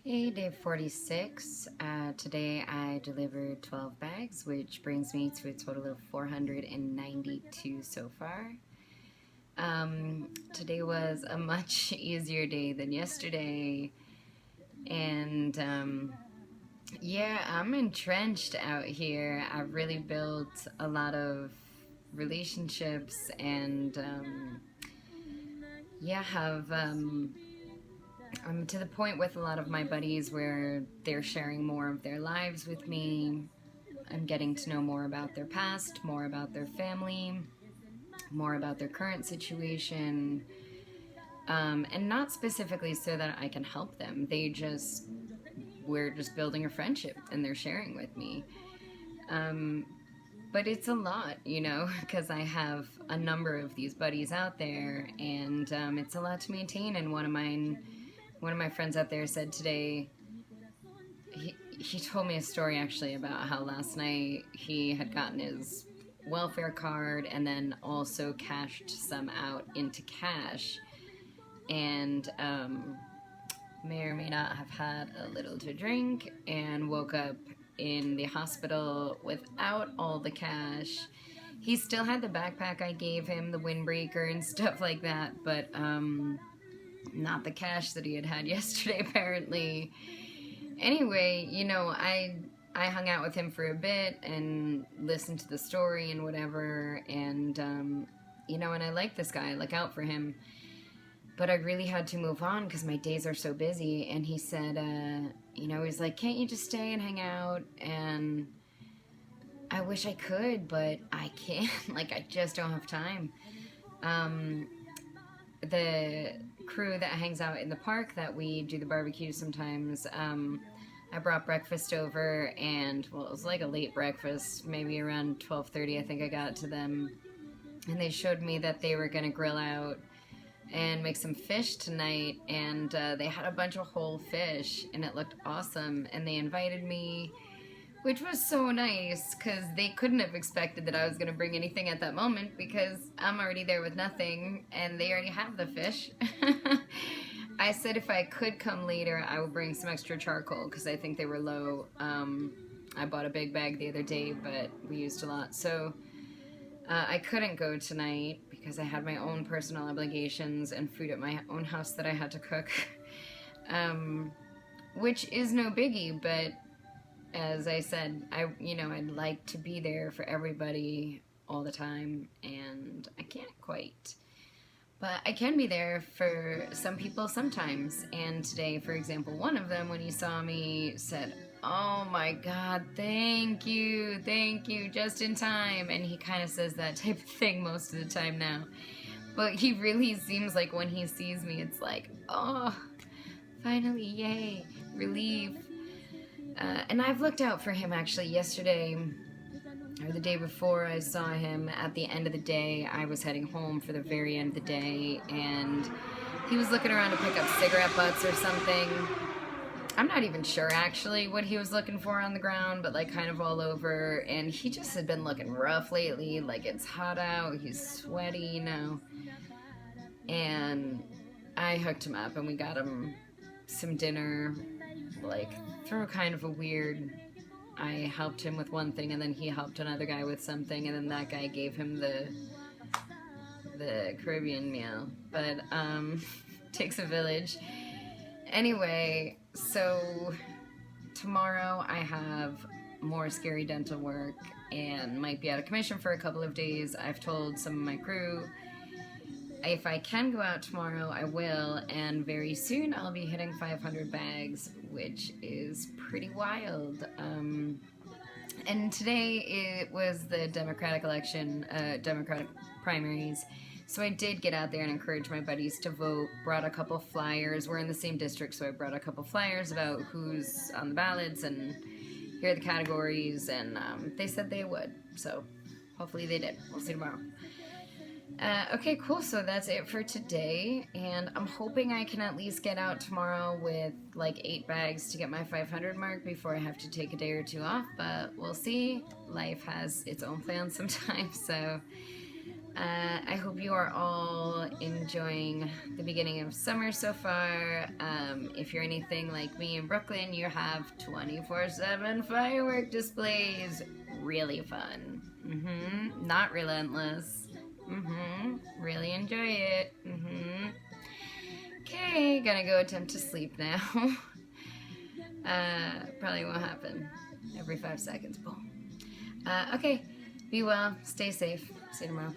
Hey, day 46. Today I delivered 12 bags, which brings me to a total of 492 so far. Today was a much easier day than yesterday, and yeah, I'm entrenched out here. I've really built a lot of relationships and yeah, have I'm to the point with a lot of my buddies where they're sharing more of their lives with me. I'm getting to know more about their past, more about their family, more about their current situation, and not specifically so that I can help them. We're just building a friendship and they're sharing with me. Um, but it's a lot, because I have a number of these buddies out there, and it's a lot to maintain. And one of my friends out there said today, he told me a story actually about how last night he had gotten his welfare card and then also cashed some out into cash, and may or may not have had a little to drink and woke up in the hospital without all the cash. He still had the backpack I gave him, the windbreaker and stuff like that, but not the cash that he had yesterday apparently. Anyway, I hung out with him for a bit and listened to the story and whatever, and and I like this guy, I look out for him, but I really had to move on because my days are so busy. And he said, he's like, "Can't you just stay and hang out?" And I wish I could, but I can't. Like, I just don't have time. The crew that hangs out in the park that we do the barbecue sometimes, I brought breakfast over, and well, it was like a late breakfast, maybe around 12:30 I think I got to them, and they showed me that they were going to grill out and make some fish tonight, and they had a bunch of whole fish and it looked awesome, and they invited me, which was so nice because they couldn't have expected that I was going to bring anything at that moment because I'm already there with nothing and they already have the fish. I said if I could come later, I would bring some extra charcoal because I think they were low. I bought a big bag the other day, but we used a lot. So I couldn't go tonight because I had my own personal obligations and food at my own house that I had to cook, which is no biggie, but as I said, I'd like to be there for everybody all the time, and I can't quite. But I can be there for some people sometimes. And today, for example, one of them, when he saw me, said, "Oh my God, thank you, just in time." And he kind of says that type of thing most of the time now. But he really seems like when he sees me, it's like, "Oh, finally, yay, relief." And I've looked out for him actually yesterday or the day before. I saw him at the end of the day. I was heading home for the very end of the day, and he was looking around to pick up cigarette butts or something. I'm not even sure actually what he was looking for on the ground, but like kind of all over. And he just had been looking rough lately. Like, it's hot out, he's sweaty, And I hooked him up and we got him some dinner, like through kind of a weird, I helped him with one thing and then he helped another guy with something, and then that guy gave him the Caribbean meal. But takes a village. Anyway, so tomorrow I have more scary dental work and might be out of commission for a couple of days. I've told some of my crew if I can go out tomorrow, I will, and very soon I'll be hitting 500 bags, which is pretty wild. And today it was the Democratic election, Democratic primaries, so I did get out there and encourage my buddies to vote, brought a couple flyers. We're in the same district, so I brought a couple flyers about who's on the ballots and here are the categories, and they said they would, so hopefully they did. We'll see tomorrow. Okay, cool. So that's it for today, and I'm hoping I can at least get out tomorrow with like 8 bags to get my 500 mark before I have to take a day or two off, but we'll see. Life has its own plans sometimes, so I hope you are all enjoying the beginning of summer so far. If you're anything like me in Brooklyn, you have 24/7 firework displays. Really fun. Not relentless. Really enjoy it. Okay, gonna go attempt to sleep now. Probably won't happen. Every 5 seconds, boom. Okay, be well, stay safe. See you tomorrow.